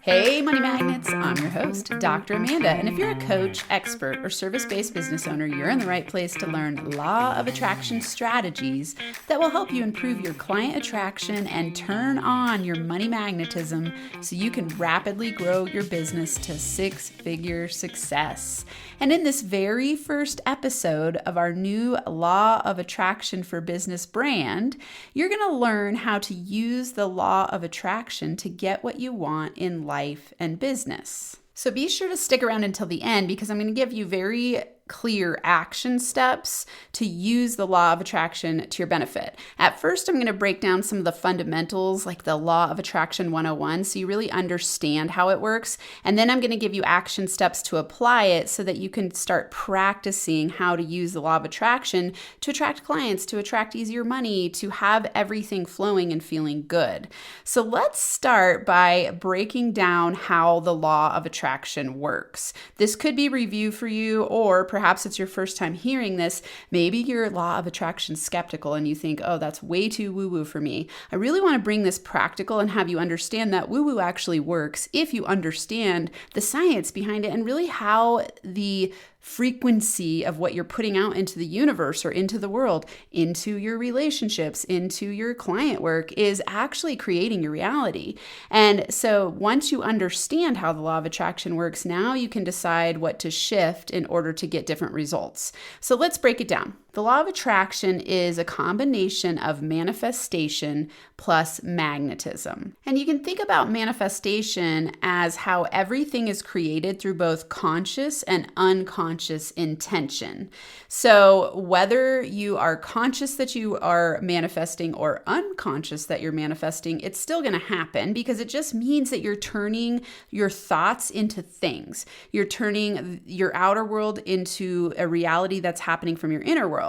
Hey, Money Magnets, I'm your host, Dr. Amanda. And if you're a coach, expert, or service-based business owner, you're in the right place to learn law of attraction strategies that will help you improve your client attraction and turn on your money magnetism so you can rapidly grow your business to six-figure success. And in this very first episode of our new Law of Attraction for Business brand, you're going to learn how to use the law of attraction to get what you want in life and business. So be sure to stick around until the end because I'm going to give you very clear action steps to use the law of attraction to your benefit. At first, I'm going to break down some of the fundamentals like the law of attraction 101 so you really understand how it works. And then I'm going to give you action steps to apply it so that you can start practicing how to use the law of attraction to attract clients, to attract easier money, to have everything flowing and feeling good. So let's start by breaking down how the law of attraction works. This could be review for you, or perhaps it's your first time hearing this. Maybe you're law of attraction skeptical and you think, oh, that's way too woo-woo for me. I really want to bring this practical and have you understand that woo-woo actually works if you understand the science behind it and really how the frequency of what you're putting out into the universe or into the world, into your relationships, into your client work is actually creating your reality. And so once you understand how the law of attraction works, now you can decide what to shift in order to get different results. So let's break it down. The law of attraction is a combination of manifestation plus magnetism. And you can think about manifestation as how everything is created through both conscious and unconscious intention. So whether you are conscious that you are manifesting or unconscious that you're manifesting, it's still going to happen because it just means that you're turning your thoughts into things. You're turning your outer world into a reality that's happening from your inner world.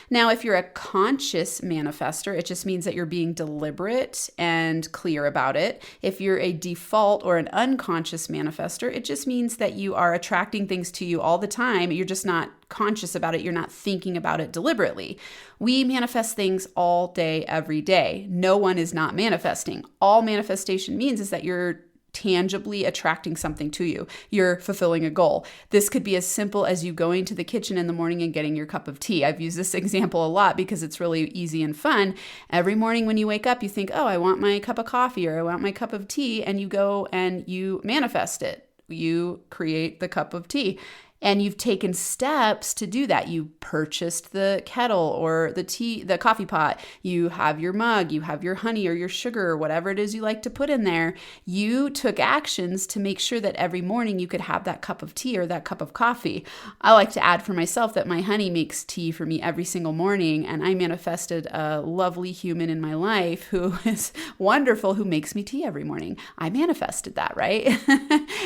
Now, if you're a conscious manifester, it just means that you're being deliberate and clear about it. If you're a default or an unconscious manifester, it just means that you are attracting things to you all the time. You're just not conscious about it. You're not thinking about it deliberately. We manifest things all day, every day. No one is not manifesting. All manifestation means is that you're tangibly attracting something to you. You're fulfilling a goal. This could be as simple as you going to the kitchen in the morning and getting your cup of tea. I've used this example a lot because it's really easy and fun. Every morning when you wake up, you think, oh, I want my cup of coffee or I want my cup of tea, and you go and you manifest it. You create the cup of tea. And you've taken steps to do that. You purchased the kettle or the coffee pot. You have your mug, you have your honey or your sugar or whatever it is you like to put in there. You took actions to make sure that every morning you could have that cup of tea or that cup of coffee. I like to add for myself that my honey makes tea for me every single morning, and I manifested a lovely human in my life who is wonderful, who makes me tea every morning. I manifested that, right?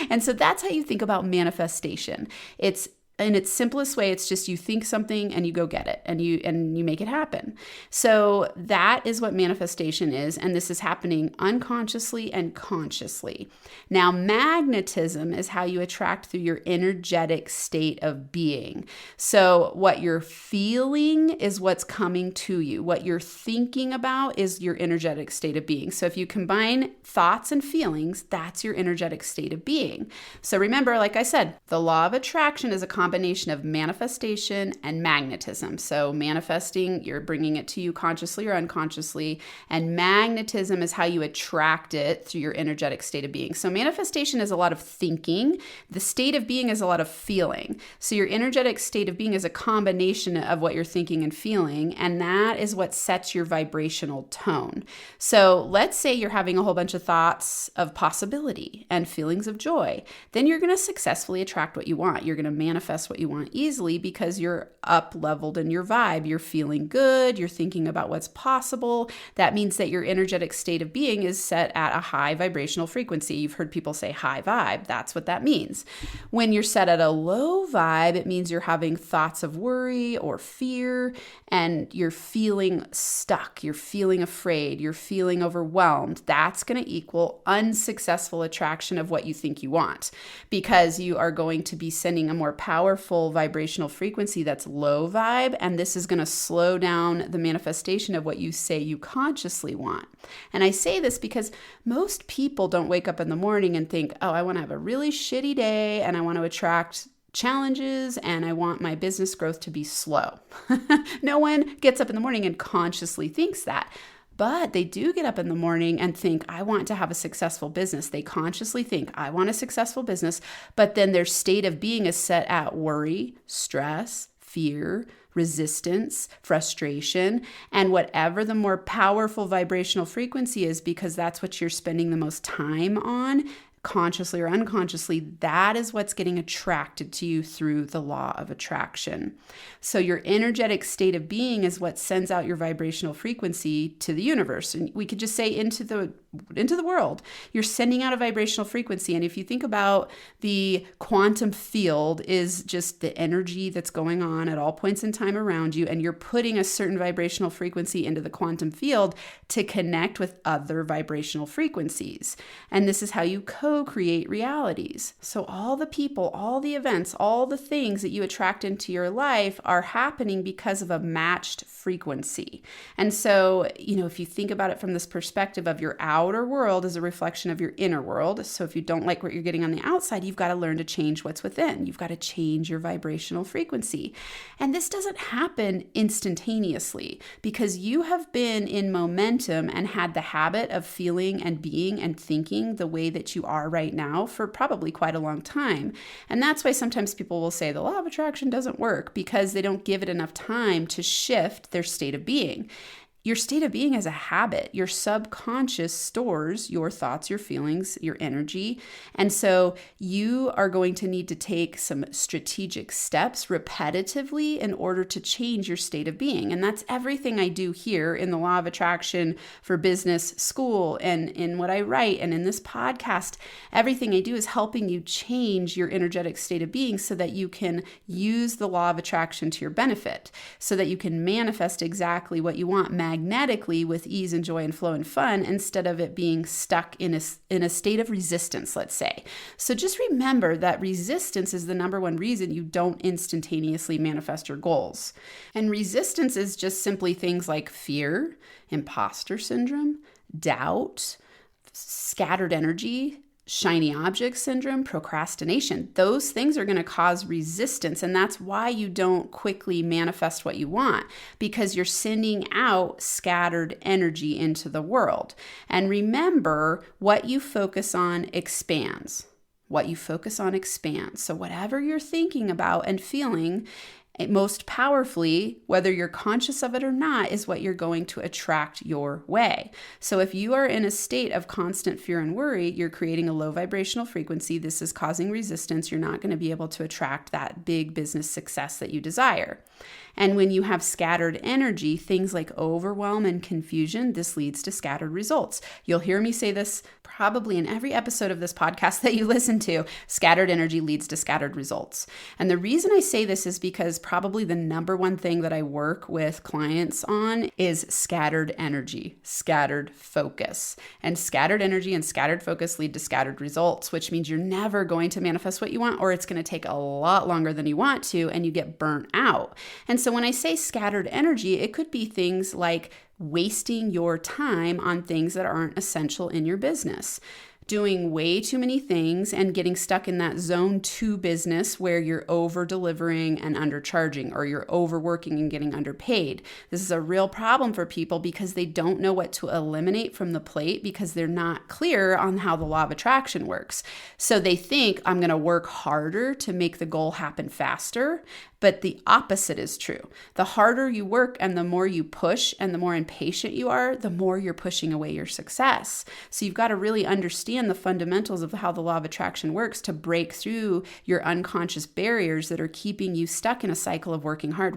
And so that's how you think about manifestation. It's in its simplest way, it's just you think something and you go get it and you make it happen. So that is what manifestation is, and this is happening unconsciously and consciously. Now, magnetism is how you attract through your energetic state of being. So what you're feeling is what's coming to you. What you're thinking about is your energetic state of being. So if you combine thoughts and feelings, that's your energetic state of being. So remember, like I said, the law of attraction is a combination of manifestation and magnetism. So manifesting, you're bringing it to you consciously or unconsciously, and magnetism is how you attract it through your energetic state of being. So manifestation is a lot of thinking. The state of being is a lot of feeling. So your energetic state of being is a combination of what you're thinking and feeling, and that is what sets your vibrational tone. So let's say you're having a whole bunch of thoughts of possibility and feelings of joy. Then you're going to successfully attract what you want. You're going to manifest what you want easily because you're up leveled in your vibe. You're feeling good. You're thinking about what's possible. That means that your energetic state of being is set at a high vibrational frequency. You've heard people say high vibe. That's what that means. When you're set at a low vibe, it means you're having thoughts of worry or fear, and you're feeling stuck. You're feeling afraid. You're feeling overwhelmed. That's going to equal unsuccessful attraction of what you think you want, because you are going to be sending a more powerful powerful vibrational frequency that's low vibe, and this is going to slow down the manifestation of what you say you consciously want. And I say this because most people don't wake up in the morning and think, oh, I want to have a really shitty day and I want to attract challenges and I want my business growth to be slow. No one gets up in the morning and consciously thinks that. But they do get up in the morning and think, I want to have a successful business. They consciously think, I want a successful business. But then their state of being is set at worry, stress, fear, resistance, frustration, and whatever the more powerful vibrational frequency is, because that's what you're spending the most time on, consciously or unconsciously, that is what's getting attracted to you through the law of attraction. So your energetic state of being is what sends out your vibrational frequency to the universe. And we could just say into the world. You're sending out a vibrational frequency. And if you think about the quantum field is just the energy that's going on at all points in time around you, and you're putting a certain vibrational frequency into the quantum field to connect with other vibrational frequencies. And this is how you co-create realities. So all the people, all the events, all the things that you attract into your life are happening because of a matched frequency. And so, if you think about it from this perspective of your outer world is a reflection of your inner world. So if you don't like what you're getting on the outside, you've got to learn to change what's within. You've got to change your vibrational frequency. And this doesn't happen instantaneously because you have been in momentum and had the habit of feeling and being and thinking the way that you are right now for probably quite a long time. And that's why sometimes people will say the law of attraction doesn't work because they don't give it enough time to shift their state of being. Your state of being is a habit. Your subconscious stores your thoughts, your feelings, your energy. And so you are going to need to take some strategic steps repetitively in order to change your state of being. And that's everything I do here in the Law of Attraction for Business School and in what I write and in this podcast. Everything I do is helping you change your energetic state of being so that you can use the Law of Attraction to your benefit, so that you can manifest exactly what you want magnetically with ease and joy and flow and fun instead of it being stuck in a state of resistance, let's say. So just remember that resistance is the number one reason you don't instantaneously manifest your goals. And resistance is just simply things like fear, imposter syndrome, doubt, scattered energy, shiny object syndrome, procrastination. Those things are going to cause resistance. And that's why you don't quickly manifest what you want, because you're sending out scattered energy into the world. And remember, what you focus on expands. What you focus on expands. So whatever you're thinking about and feeling, most powerfully, whether you're conscious of it or not, is what you're going to attract your way. So if you are in a state of constant fear and worry, you're creating a low vibrational frequency. This is causing resistance. You're not going to be able to attract that big business success that you desire. And when you have scattered energy, things like overwhelm and confusion, this leads to scattered results. You'll hear me say this probably in every episode of this podcast that you listen to. Scattered energy leads to scattered results. And the reason I say this is because probably the number one thing that I work with clients on is scattered energy, scattered focus. And scattered energy and scattered focus lead to scattered results, which means you're never going to manifest what you want, or it's going to take a lot longer than you want to, and you get burnt out. And so when I say scattered energy, it could be things like wasting your time on things that aren't essential in your business, doing way too many things and getting stuck in that zone 2 business where you're over delivering and undercharging, or you're overworking and getting underpaid. This is a real problem for people because they don't know what to eliminate from the plate because they're not clear on how the law of attraction works. So they think, I'm going to work harder to make the goal happen faster. But the opposite is true. The harder you work and the more you push and the more impatient you are, the more you're pushing away your success. So you've got to really understand the fundamentals of how the law of attraction works to break through your unconscious barriers that are keeping you stuck in a cycle of working hard,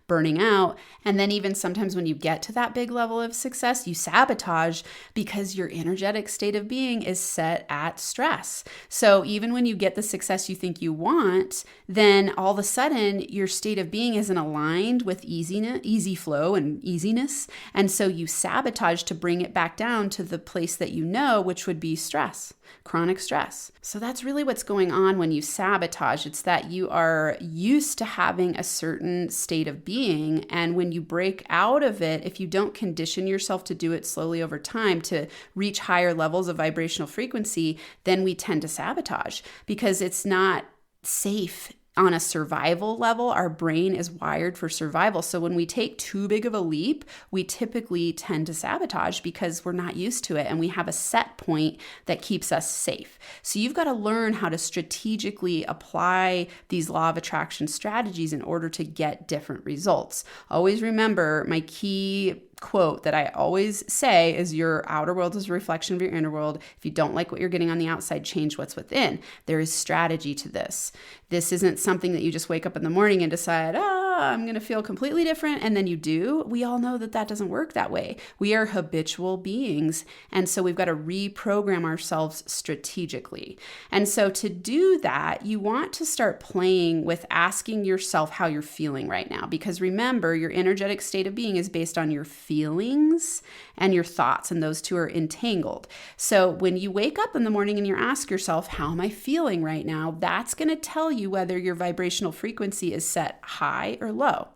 burning out. And then even sometimes when you get to that big level of success, you sabotage because your energetic state of being is set at stress. So even when you get the success you think you want, then then all of a sudden your state of being isn't aligned with easy flow and easiness. And so you sabotage to bring it back down to the place that you know, which would be stress, chronic stress. So that's really what's going on when you sabotage. It's that you are used to having a certain state of being. And when you break out of it, if you don't condition yourself to do it slowly over time to reach higher levels of vibrational frequency, then we tend to sabotage because it's not safe. On a survival level, our brain is wired for survival. So when we take too big of a leap, we typically tend to sabotage because we're not used to it and we have a set point that keeps us safe. So you've got to learn how to strategically apply these law of attraction strategies in order to get different results. Always remember my key quote that I always say is your outer world is a reflection of your inner world. If you don't like what you're getting on the outside, change what's within. There is strategy to this. This isn't something that you just wake up in the morning and decide, I'm going to feel completely different. And then you do. We all know that that doesn't work that way. We are habitual beings. And so we've got to reprogram ourselves strategically. And so to do that, you want to start playing with asking yourself how you're feeling right now. Because remember, your energetic state of being is based on your feelings and your thoughts, and those two are entangled. So when you wake up in the morning and you ask yourself, how am I feeling right now? That's going to tell you whether your vibrational frequency is set high or low.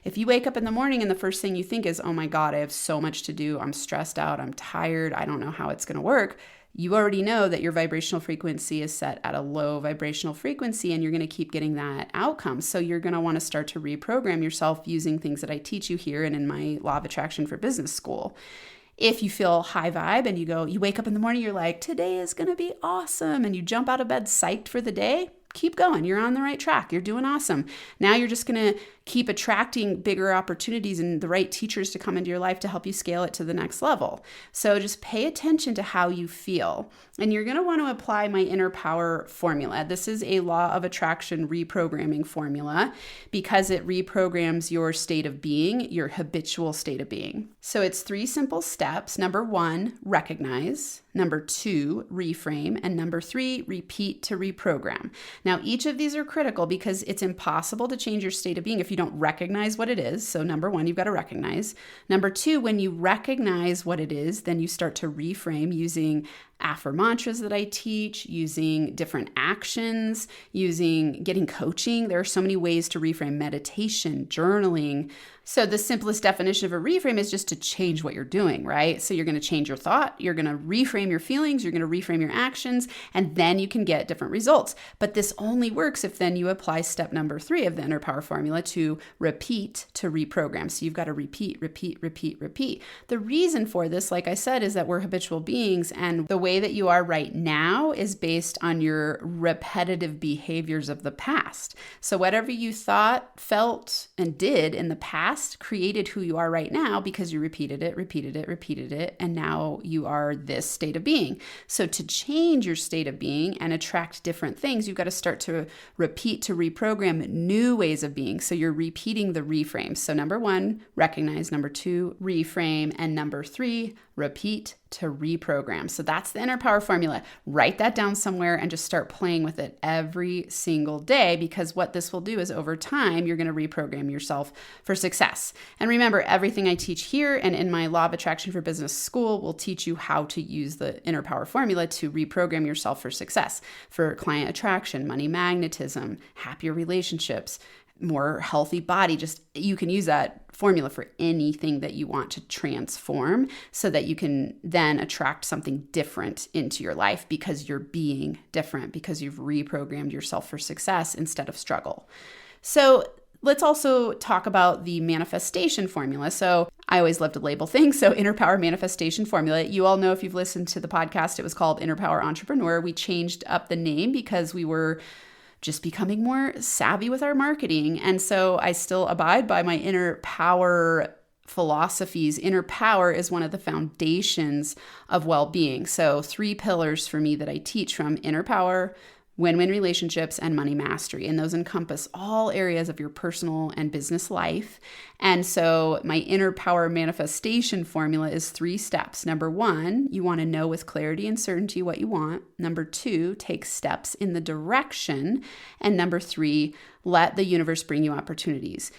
If you wake up in the morning and the first thing you think is, oh my God, I have so much to do. I'm stressed out. I'm tired. I don't know how it's going to work. You already know that your vibrational frequency is set at a low vibrational frequency and you're going to keep getting that outcome. So you're going to want to start to reprogram yourself using things that I teach you here and in my Law of Attraction for Business School. If you feel high vibe and you wake up in the morning, you're like, today is going to be awesome. And you jump out of bed psyched for the day, keep going. You're on the right track. You're doing awesome. Now you're just going to keep attracting bigger opportunities and the right teachers to come into your life to help you scale it to the next level. So just pay attention to how you feel. And you're going to want to apply my inner power formula. This is a law of attraction reprogramming formula because it reprograms your state of being, your habitual state of being. So it's 3 simple steps. Number 1, recognize. Number 2, reframe. And number 3, repeat to reprogram. Now, each of these are critical because it's impossible to change your state of being if you don't recognize what it is. So number 1, you've got to recognize. Number 2, when you recognize what it is, then you start to reframe using mantras that I teach, using different actions, getting coaching. There are so many ways to reframe: meditation, journaling. So the simplest definition of a reframe is just to change what you're doing, right? So you're going to change your thought, you're going to reframe your feelings, you're going to reframe your actions, and then you can get different results. But this only works if then you apply step number 3 of the inner power formula to repeat to reprogram. So you've got to repeat. The reason for this, like I said, is that we're habitual beings, and the way that you are right now is based on your repetitive behaviors of the past. So whatever you thought, felt, and did in the past created who you are right now because you repeated it, and now you are this state of being. So to change your state of being and attract different things, you've got to start to repeat to reprogram new ways of being. So you're repeating the reframe. So number 1, recognize. Number 2, reframe. And number 3, repeat to reprogram. So that's the inner power formula. Write that down somewhere and just start playing with it every single day, because what this will do is over time, you're going to reprogram yourself for success. And remember, everything I teach here and in my Law of Attraction for Business School will teach you how to use the inner power formula to reprogram yourself for success, for client attraction, money magnetism, happier relationships, more healthy body. Just you can use that formula for anything that you want to transform so that you can then attract something different into your life because you're being different, because you've reprogrammed yourself for success instead of struggle. So let's also talk about the manifestation formula. So I always love to label things. So inner power manifestation formula. You all know, if you've listened to the podcast, it was called Inner Power Entrepreneur. We changed up the name because we were just becoming more savvy with our marketing. And so I still abide by my inner power philosophies. Inner power is one of the foundations of well-being. So 3 pillars for me that I teach, from inner power, win-win relationships, and money mastery. And those encompass all areas of your personal and business life. And so my inner power manifestation formula is 3 steps. Number 1, you want to know with clarity and certainty what you want. Number 2, take steps in the direction. And number 3, let the universe bring you opportunities.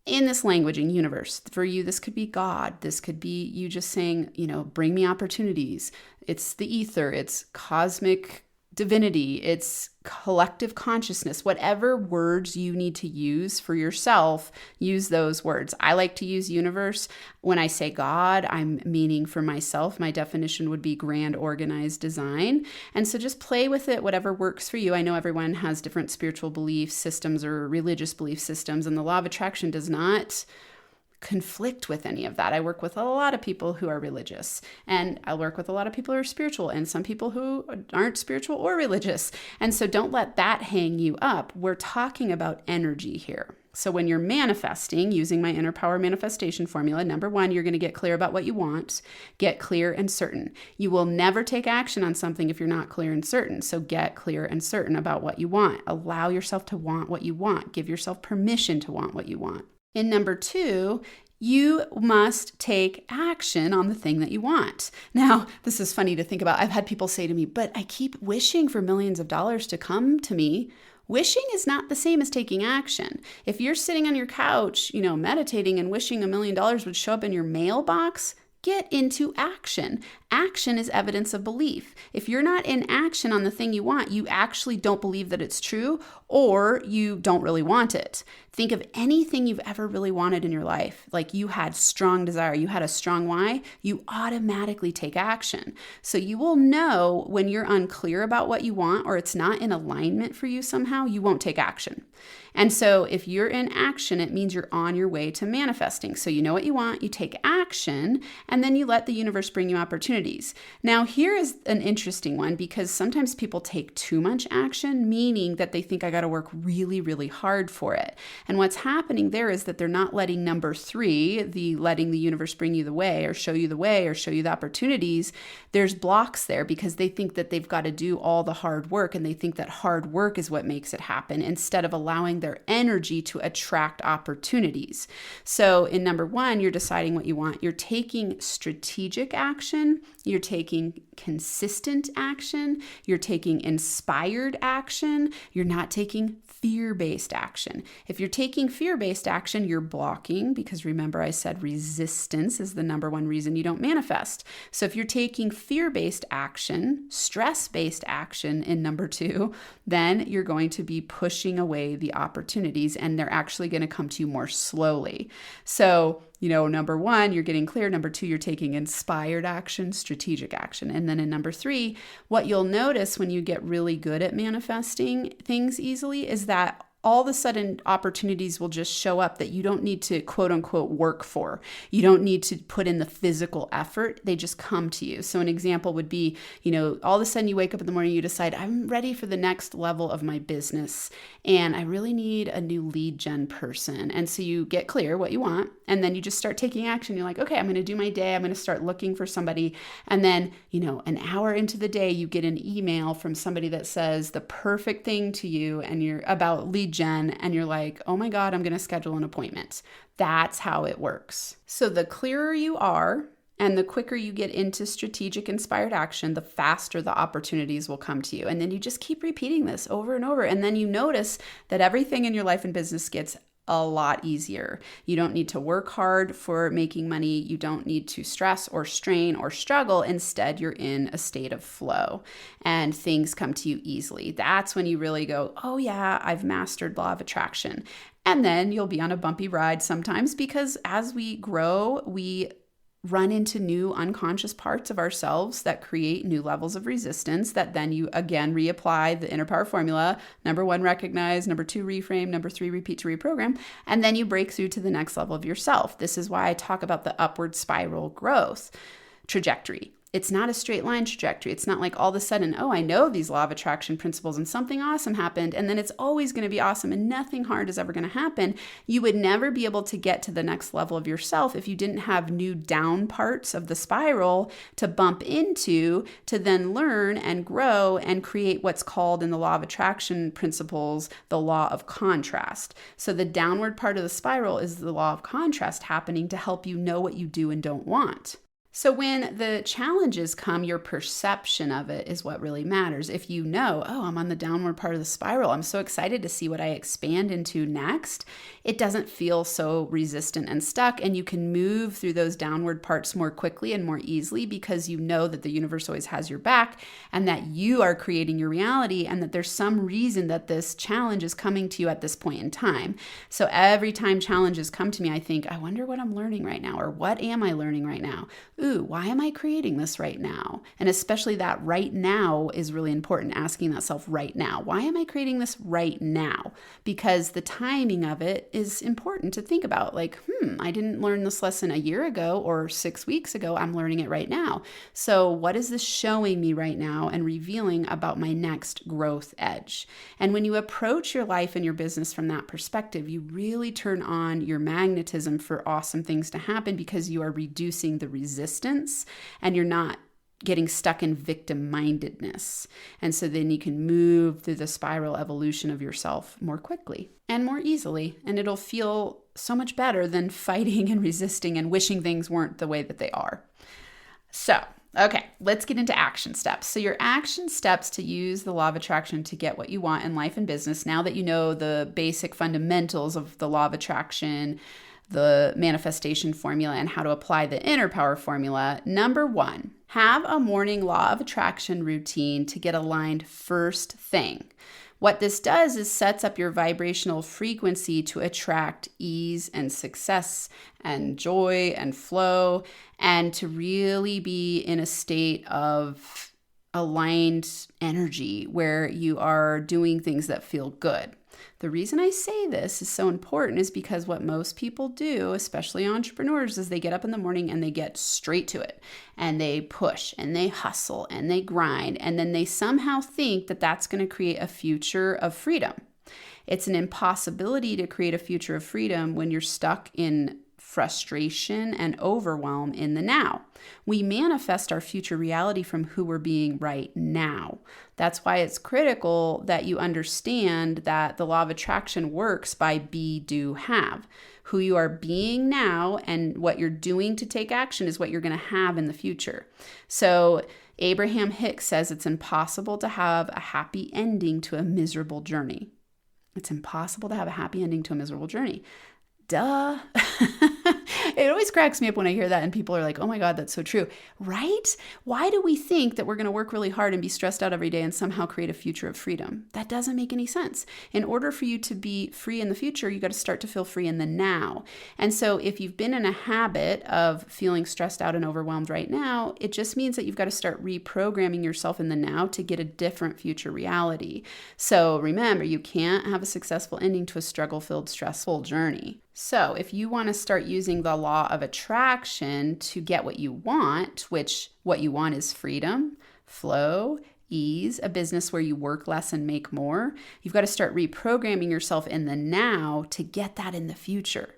In this languaging universe, for you, this could be God. This could be you just saying, bring me opportunities. It's the ether. It's cosmic divinity, it's collective consciousness. Whatever words you need to use for yourself, use those words. I like to use universe. When I say God, I'm meaning for myself. My definition would be grand organized design. And so just play with it, whatever works for you. I know everyone has different spiritual belief systems or religious belief systems, and the law of attraction does not conflict with any of that. I work with a lot of people who are religious, and I work with a lot of people who are spiritual, and some people who aren't spiritual or religious. And so don't let that hang you up. We're talking about energy here. So when you're manifesting using my inner power manifestation formula, number 1, you're going to get clear about what you want. Get clear and certain. You will never take action on something if you're not clear and certain. So get clear and certain about what you want. Allow yourself to want what you want. Give yourself permission to want what you want. In number 2, you must take action on the thing that you want. Now, this is funny to think about. I've had people say to me, but I keep wishing for millions of dollars to come to me. Wishing is not the same as taking action. If you're sitting on your couch, meditating and wishing $1 million would show up in your mailbox, get into action. Action is evidence of belief. If you're not in action on the thing you want, you actually don't believe that it's true, or you don't really want it. Think of anything you've ever really wanted in your life. Like you had strong desire, you had a strong why, you automatically take action. So you will know when you're unclear about what you want or it's not in alignment for you somehow, you won't take action. And so if you're in action, it means you're on your way to manifesting. So you know what you want, you take action, and then you let the universe bring you opportunities. Now, here is an interesting one because sometimes people take too much action, meaning that they think I got to work really, really hard for it. And what's happening there is that they're not letting number 3, the letting the universe bring you the way or show you the opportunities. There's blocks there because they think that they've got to do all the hard work, and they think that hard work is what makes it happen instead of allowing their energy to attract opportunities. So in number 1, you're deciding what you want. You're taking strategic action. You're taking consistent action. You're taking inspired action. You're not taking fear-based action. If you're taking fear-based action, you're blocking, because remember I said resistance is the number 1 reason you don't manifest. So if you're taking fear-based action, stress-based action in number 2, then you're going to be pushing away the opportunities, and they're actually going to come to you more slowly. So number 1, you're getting clear. Number 2, you're taking inspired action, strategic action. And then in number 3, what you'll notice when you get really good at manifesting things easily is that all of a sudden opportunities will just show up that you don't need to quote unquote work for. You don't need to put in the physical effort. They just come to you. So an example would be, all of a sudden you wake up in the morning, you decide I'm ready for the next level of my business and I really need a new lead gen person. And so you get clear what you want, and then you just start taking action. You're like, okay, I'm going to do my day. I'm going to start looking for somebody. And then, an hour into the day, you get an email from somebody that says the perfect thing to you and you're about lead gen, and you're like, oh my God, I'm going to schedule an appointment. That's how it works. So the clearer you are and the quicker you get into strategic inspired action, the faster the opportunities will come to you. And then you just keep repeating this over and over. And then you notice that everything in your life and business gets a lot easier. You don't need to work hard for making money. You don't need to stress or strain or struggle. Instead, you're in a state of flow and things come to you easily. That's when you really go, oh yeah, I've mastered law of attraction. And then you'll be on a bumpy ride sometimes, because as we grow, we run into new unconscious parts of ourselves that create new levels of resistance that then you again reapply the inner power formula. Number 1, recognize. Number 2, reframe. Number 3, repeat to reprogram. And then you break through to the next level of yourself. This is why I talk about the upward spiral growth trajectory. it's not a straight line trajectory. It's not like all of a sudden, oh, I know these law of attraction principles and something awesome happened, and then it's always going to be awesome and nothing hard is ever going to happen. You would never be able to get to the next level of yourself if you didn't have new down parts of the spiral to bump into, to then learn and grow and create what's called in the law of attraction principles, the law of contrast. So the downward part of the spiral is the law of contrast happening to help you know what you do and don't want. So when the challenges come, your perception of it is what really matters. If you know, oh, I'm on the downward part of the spiral, I'm so excited to see what I expand into next, it doesn't feel so resistant and stuck, and you can move through those downward parts more quickly and more easily because you know that the universe always has your back and that you are creating your reality and that there's some reason that this challenge is coming to you at this point in time. So every time challenges come to me, I think, I wonder what I'm learning right now, or what am I learning right now? Ooh, why am I creating this right now? And especially that right now is really important, asking that self right now. Why am I creating this right now? Because the timing of it is important to think about. Like, I didn't learn this lesson a year ago or 6 weeks ago. I'm learning it right now. So what is this showing me right now and revealing about my next growth edge? And when you approach your life and your business from that perspective, you really turn on your magnetism for awesome things to happen because you are reducing the resistance and you're not getting stuck in victim-mindedness. And so then you can move through the spiral evolution of yourself more quickly and more easily. And it'll feel so much better than fighting and resisting and wishing things weren't the way that they are. So, okay, let's get into action steps. So your action steps to use the law of attraction to get what you want in life and business, now that you know the basic fundamentals of the law of attraction, the manifestation formula, and how to apply the inner power formula. Number 1, have a morning law of attraction routine to get aligned first thing. What this does is sets up your vibrational frequency to attract ease and success and joy and flow, and to really be in a state of aligned energy where you are doing things that feel good. The reason I say this is so important is because what most people do, especially entrepreneurs, is they get up in the morning and they get straight to it and they push and they hustle and they grind, and then they somehow think that that's going to create a future of freedom. It's an impossibility to create a future of freedom when you're stuck in frustration and overwhelm in the now. We manifest our future reality from who we're being right now. That's why it's critical that you understand that the law of attraction works by be, do, have. Who you are being now and what you're doing to take action is what you're going to have in the future. So Abraham Hicks says it's impossible to have a happy ending to a miserable journey. It's impossible to have a happy ending to a miserable journey. Duh. It always cracks me up when I hear that and people are like, oh my God, that's so true. Right? Why do we think that we're going to work really hard and be stressed out every day and somehow create a future of freedom? That doesn't make any sense. In order for you to be free in the future, you got to start to feel free in the now. And so if you've been in a habit of feeling stressed out and overwhelmed right now, it just means that you've got to start reprogramming yourself in the now to get a different future reality. So remember, you can't have a successful ending to a struggle-filled, stressful journey. So if you want to start using the law of attraction to get what you want, which what you want is freedom, flow, ease, a business where you work less and make more, you've got to start reprogramming yourself in the now to get that in the future.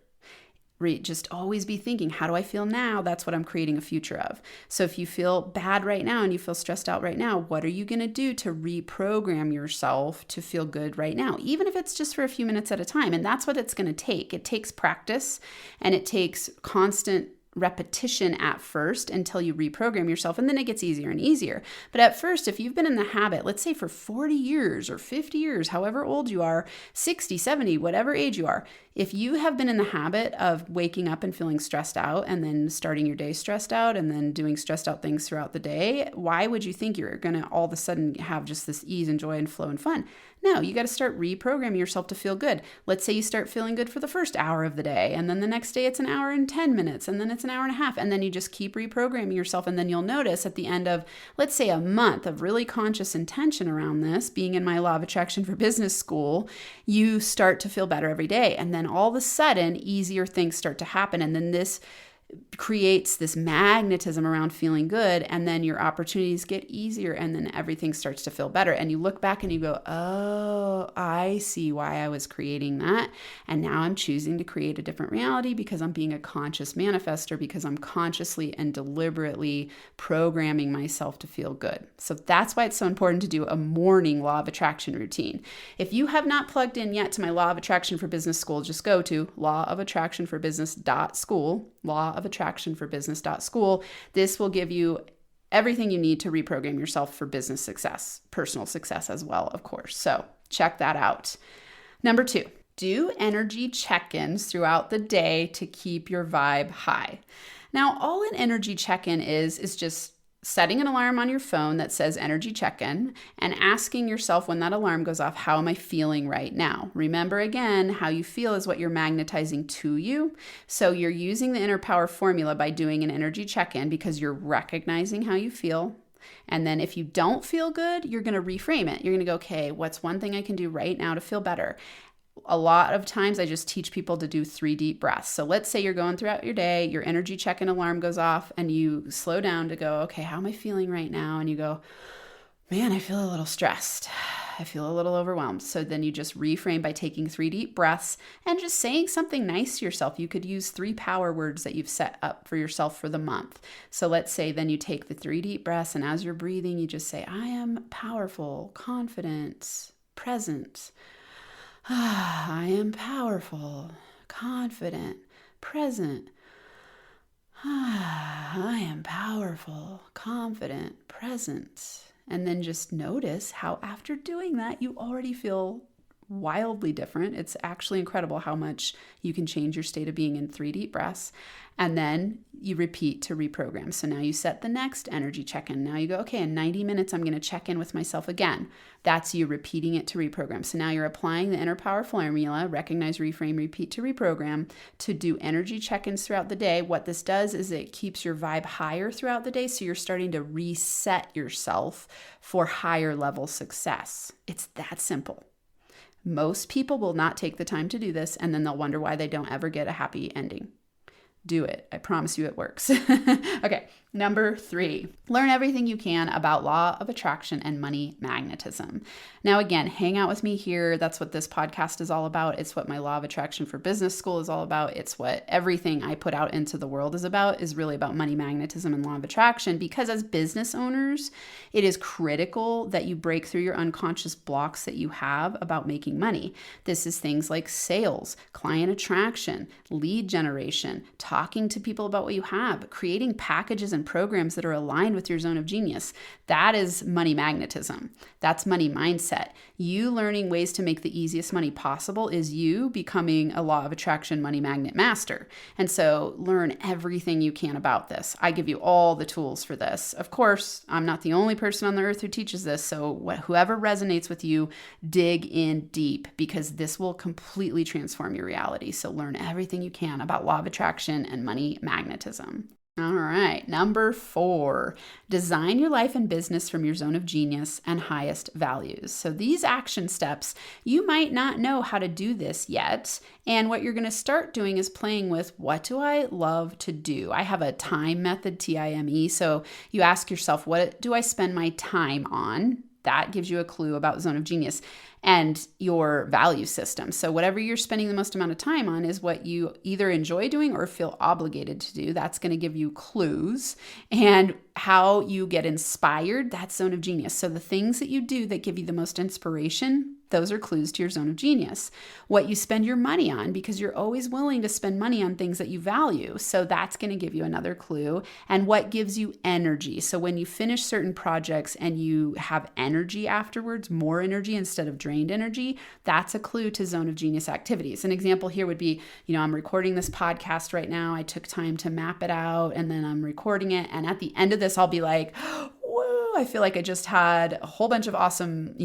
Just always be thinking, how do I feel now? That's what I'm creating a future of. So if you feel bad right now and you feel stressed out right now, what are you going to do to reprogram yourself to feel good right now? Even if it's just for a few minutes at a time. And that's what it's going to take. It takes practice and it takes constant repetition at first until you reprogram yourself, and then it gets easier and easier. But at first, if you've been in the habit, let's say for 40 years or 50 years, however old you are, 60, 70, whatever age you are, if you have been in the habit of waking up and feeling stressed out and then starting your day stressed out and then doing stressed out things throughout the day, why would you think you're going to all of a sudden have just this ease and joy and flow and fun? No, you got to start reprogramming yourself to feel good. Let's say you start feeling good for the first hour of the day, and then the next day it's an hour and 10 minutes, and then it's an hour and a half, and then you just keep reprogramming yourself, and then you'll notice at the end of, let's say, a month of really conscious intention around this, being in my Law of Attraction for Business school, you start to feel better every day, and then all of a sudden, easier things start to happen, and then this creates this magnetism around feeling good, and then your opportunities get easier, and then everything starts to feel better. And you look back and you go, oh, I see why I was creating that. And now I'm choosing to create a different reality because I'm being a conscious manifester, because I'm consciously and deliberately programming myself to feel good. So that's why it's so important to do a morning law of attraction routine. If you have not plugged in yet to my Law of Attraction for Business School, just go to lawofattractionforbusiness.school, lawofattractionforbusiness.school. This will give you everything you need to reprogram yourself for business success, personal success as well, of course. So check that out. Number 2, do energy check-ins throughout the day to keep your vibe high. Now, all an energy check-in is just setting an alarm on your phone that says energy check-in and asking yourself when that alarm goes off, how am I feeling right now? Remember again, how you feel is what you're magnetizing to you. So you're using the inner power formula by doing an energy check-in because you're recognizing how you feel. And then if you don't feel good, you're going to reframe it. You're going to go, okay, what's one thing I can do right now to feel better? A lot of times I just teach people to do 3 deep breaths. So let's say you're going throughout your day, your energy check-in alarm goes off, and you slow down to go, okay, how am I feeling right now? And you go, man, I feel a little stressed. I feel a little overwhelmed. So then you just reframe by taking 3 deep breaths and just saying something nice to yourself. You could use 3 power words that you've set up for yourself for the month. So let's say then you take the 3 deep breaths, and as you're breathing, you just say, I am powerful, confident, present. I am powerful, confident, present. I am powerful, confident, present. And then just notice how after doing that, you already feel wildly different. It's actually incredible how much you can change your state of being in 3 deep breaths. And then you repeat to reprogram. So now you set the next energy check-in. Now you go, okay, in 90 minutes, I'm going to check in with myself again. That's you repeating it to reprogram. So now you're applying the inner power formula, recognize, reframe, repeat to reprogram, to do energy check-ins throughout the day. What this does is it keeps your vibe higher throughout the day. So you're starting to reset yourself for higher level success. It's that simple. Most people will not take the time to do this, and then they'll wonder why they don't ever get a happy ending. Do it. I promise you it works. Okay, number 3, learn everything you can about law of attraction and money magnetism. Now, again, hang out with me here. That's what this podcast is all about. It's what my Law of Attraction for Business School is all about. It's what everything I put out into the world is really about money magnetism and law of attraction, because as business owners, it is critical that you break through your unconscious blocks that you have about making money. This is things like sales, client attraction, lead generation, talking to people about what you have, creating packages and programs that are aligned with your zone of genius. That is money magnetism. That's money mindset. You learning ways to make the easiest money possible is you becoming a law of attraction money magnet master. And so learn everything you can about this. I give you all the tools for this. Of course, I'm not the only person on the earth who teaches this. So whoever resonates with you, dig in deep, because this will completely transform your reality. So learn everything you can about law of attraction and money magnetism. All right, number 4, design your life and business from your zone of genius and highest values. So these action steps, you might not know how to do this yet. And what you're going to start doing is playing with, what do I love to do? I have a time method, TIME. So you ask yourself, what do I spend my time on? That gives you a clue about zone of genius and your value system. So whatever you're spending the most amount of time on is what you either enjoy doing or feel obligated to do. That's going to give you clues. And how you get inspired, that's zone of genius. So the things that you do that give you the most inspiration, those are clues to your zone of genius. What you spend your money on, because you're always willing to spend money on things that you value. So that's going to give you another clue. And what gives you energy. So when you finish certain projects and you have energy afterwards, more energy instead of drained energy, that's a clue to zone of genius activities. An example here would be, I'm recording this podcast right now. I took time to map it out, and then I'm recording it. And at the end of this, I'll be like, I feel like I just had a whole bunch of awesome,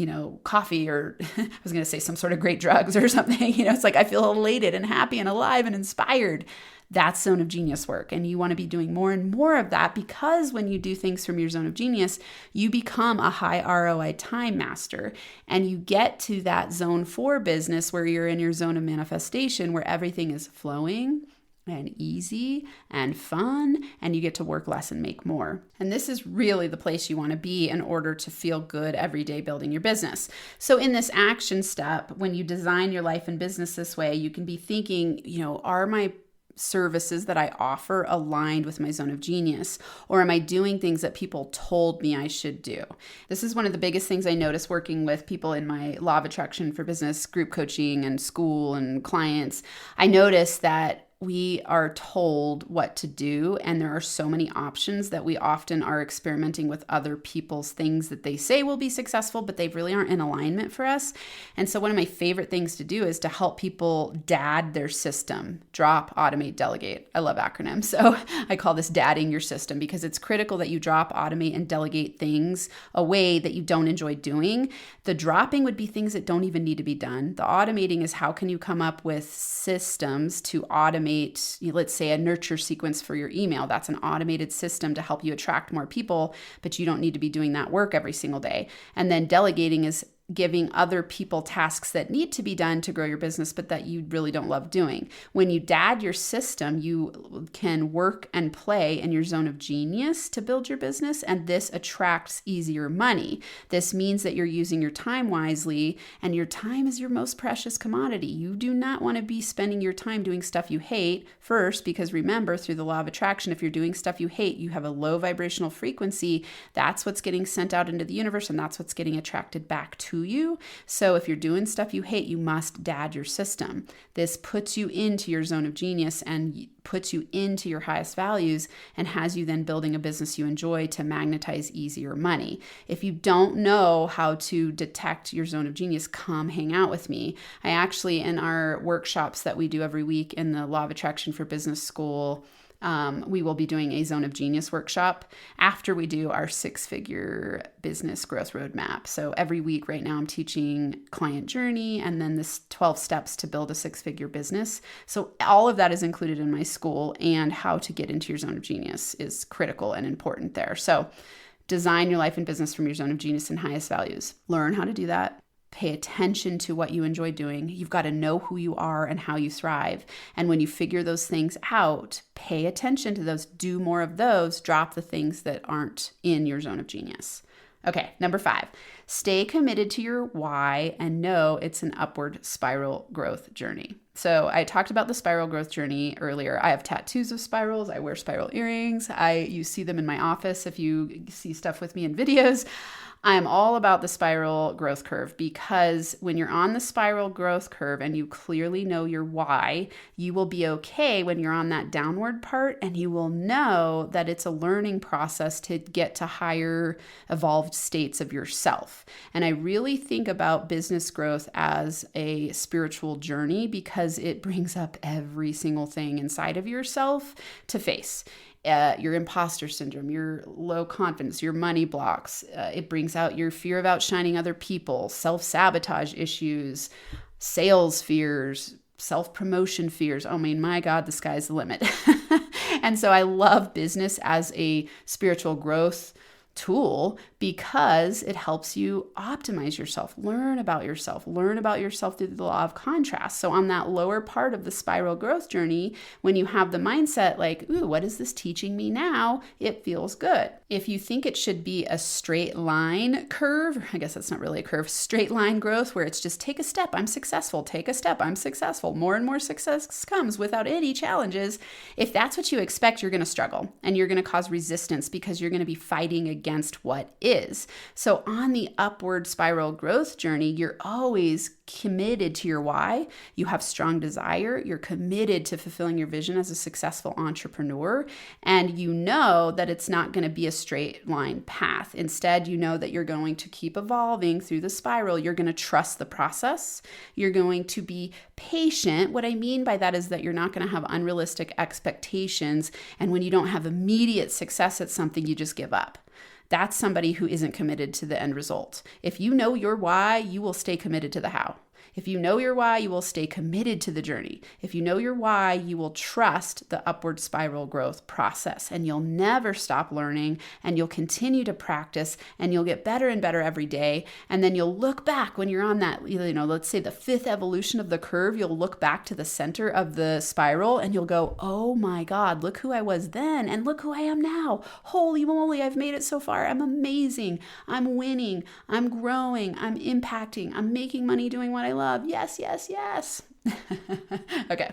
coffee, or I was going to say some sort of great drugs or something. It's like I feel elated and happy and alive and inspired. That's zone of genius work. And you want to be doing more and more of that, because when you do things from your zone of genius, you become a high ROI time master, and you get to that zone 4 business where you're in your zone of manifestation, where everything is flowing and easy and fun, and you get to work less and make more. And this is really the place you want to be in order to feel good every day building your business. So in this action step, when you design your life and business this way, you can be thinking, are my services that I offer aligned with my zone of genius? Or am I doing things that people told me I should do? This is one of the biggest things I notice working with people in my Law of Attraction for Business group coaching and school and clients. I notice that we are told what to do, and there are so many options that we often are experimenting with other people's things that they say will be successful, but they really aren't in alignment for us. And so one of my favorite things to do is to help people DAD their system. Drop, automate, delegate. I love acronyms. So I call this dadding your system because it's critical that you drop, automate, and delegate things away that you don't enjoy doing. The dropping would be things that don't even need to be done. The automating is how can you come up with systems to automate, let's say, a nurture sequence for your email. That's an automated system to help you attract more people, but you don't need to be doing that work every single day. And then delegating is giving other people tasks that need to be done to grow your business, but that you really don't love doing. When you DAD your system, you can work and play in your zone of genius to build your business, and this attracts easier money. This means that you're using your time wisely, and your time is your most precious commodity. You do not want to be spending your time doing stuff you hate first, because remember, through the law of attraction, if you're doing stuff you hate, you have a low vibrational frequency. That's what's getting sent out into the universe, and that's what's getting attracted back to you. So if you're doing stuff you hate, you must DAD your system. This puts you into your zone of genius and puts you into your highest values and has you then building a business you enjoy to magnetize easier money. If you don't know how to detect your zone of genius, come hang out with me. I actually, in our workshops that we do every week in the Law of Attraction for Business School, we will be doing a Zone of Genius workshop after we do our 6-figure business growth roadmap. So every week right now I'm teaching client journey and then this 12 steps to build a 6-figure business. So all of that is included in my school, and how to get into your zone of genius is critical and important there. So design your life and business from your zone of genius and highest values. Learn how to do that. Pay attention to what you enjoy doing. You've got to know who you are and how you thrive. And when you figure those things out, pay attention to those, do more of those, drop the things that aren't in your zone of genius. Okay, number 5, stay committed to your why and know it's an upward spiral growth journey. So I talked about the spiral growth journey earlier. I have tattoos of spirals. I wear spiral earrings. You see them in my office if you see stuff with me in videos. I'm all about the spiral growth curve, because when you're on the spiral growth curve and you clearly know your why, you will be okay when you're on that downward part, and you will know that it's a learning process to get to higher evolved states of yourself. And I really think about business growth as a spiritual journey because it brings up every single thing inside of yourself to face. Your imposter syndrome, your low confidence, your money blocks. It brings out your fear of outshining other people, self-sabotage issues, sales fears, self-promotion fears. Oh, my God, the sky's the limit. And so I love business as a spiritual growth tool because it helps you optimize yourself, learn about yourself through the law of contrast. So on that lower part of the spiral growth journey, when you have the mindset like, ooh, what is this teaching me now? It feels good. If you think it should be a straight line curve, I guess that's not really a curve, straight line growth where it's just take a step, I'm successful, take a step, I'm successful, more and more success comes without any challenges. If that's what you expect, you're going to struggle and you're going to cause resistance because you're going to be fighting against what is. So on the upward spiral growth journey, you're always committed to your why. You have strong desire. You're committed to fulfilling your vision as a successful entrepreneur. And you know that it's not going to be a straight line path. Instead, you know that you're going to keep evolving through the spiral. You're going to trust the process. You're going to be patient. What I mean by that is that you're not going to have unrealistic expectations. And when you don't have immediate success at something, you just give up. That's somebody who isn't committed to the end result. If you know your why, you will stay committed to the how. If you know your why, you will stay committed to the journey. If you know your why, you will trust the upward spiral growth process, and you'll never stop learning, and you'll continue to practice, and you'll get better and better every day. And then you'll look back when you're on that, let's say the 5th evolution of the curve, you'll look back to the center of the spiral and you'll go, oh my God, look who I was then and look who I am now. Holy moly, I've made it so far. I'm amazing. I'm winning. I'm growing. I'm impacting. I'm making money doing what I love. Yes, yes, yes. Okay.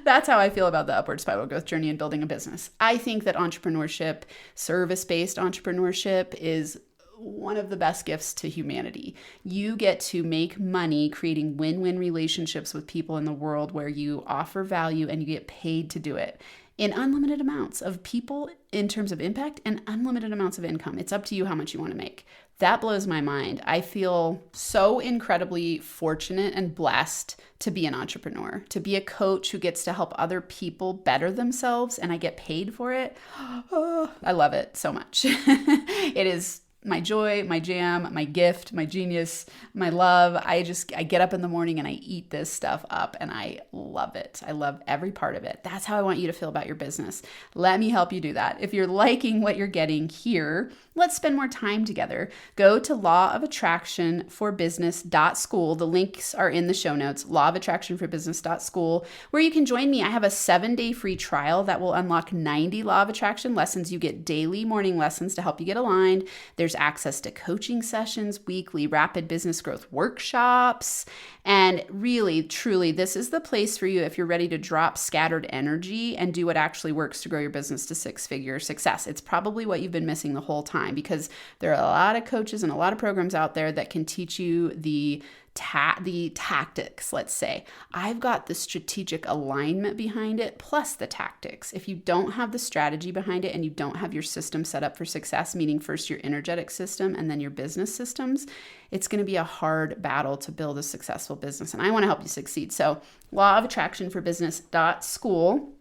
That's how I feel about the upward spiral growth journey and building a business. I think that entrepreneurship, service-based entrepreneurship, is one of the best gifts to humanity. You get to make money creating win-win relationships with people in the world where you offer value and you get paid to do it in unlimited amounts of people in terms of impact and unlimited amounts of income. It's up to you how much you want to make. That blows my mind. I feel so incredibly fortunate and blessed to be an entrepreneur, to be a coach who gets to help other people better themselves, and I get paid for it. Oh, I love it so much. It is my joy, my jam, my gift, my genius, my love. I get up in the morning and I eat this stuff up and I love it. I love every part of it. That's how I want you to feel about your business. Let me help you do that. If you're liking what you're getting here, let's spend more time together. Go to lawofattractionforbusiness.school. The links are in the show notes, lawofattractionforbusiness.school, where you can join me. I have a 7-day free trial that will unlock 90 Law of Attraction lessons. You get daily morning lessons to help you get aligned. There's access to coaching sessions, weekly rapid business growth workshops. And really, truly, this is the place for you if you're ready to drop scattered energy and do what actually works to grow your business to 6-figure success. It's probably what you've been missing the whole time, because there are a lot of coaches and a lot of programs out there that can teach you the tactics, let's say. I've got the strategic alignment behind it, plus the tactics. If you don't have the strategy behind it and you don't have your system set up for success, meaning first your energetic system and then your business systems, it's going to be a hard battle to build a successful business. And I want to help you succeed. So lawofattractionforbusiness.school.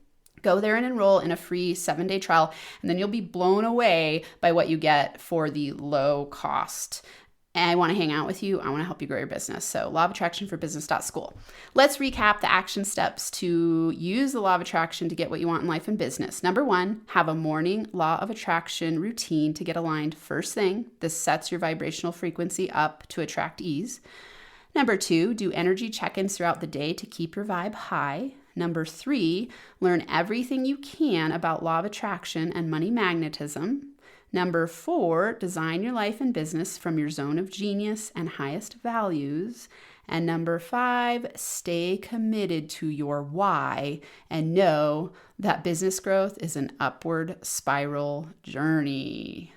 Go there and enroll in a free 7-day trial, and then you'll be blown away by what you get for the low cost. And I want to hang out with you. I want to help you grow your business. So lawofattractionforbusiness.school. Let's recap the action steps to use the law of attraction to get what you want in life and business. Number 1, have a morning law of attraction routine to get aligned first thing. This sets your vibrational frequency up to attract ease. Number 2, do energy check-ins throughout the day to keep your vibe high. Number 3, learn everything you can about law of attraction and money magnetism. Number 4, design your life and business from your zone of genius and highest values. And number 5, stay committed to your why and know that business growth is an upward spiral journey.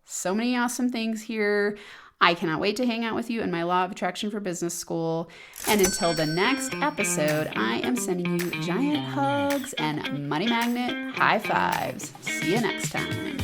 So many awesome things here. I cannot wait to hang out with you in my Law of Attraction for Business School. And until the next episode, I am sending you giant hugs and money magnet high fives. See you next time.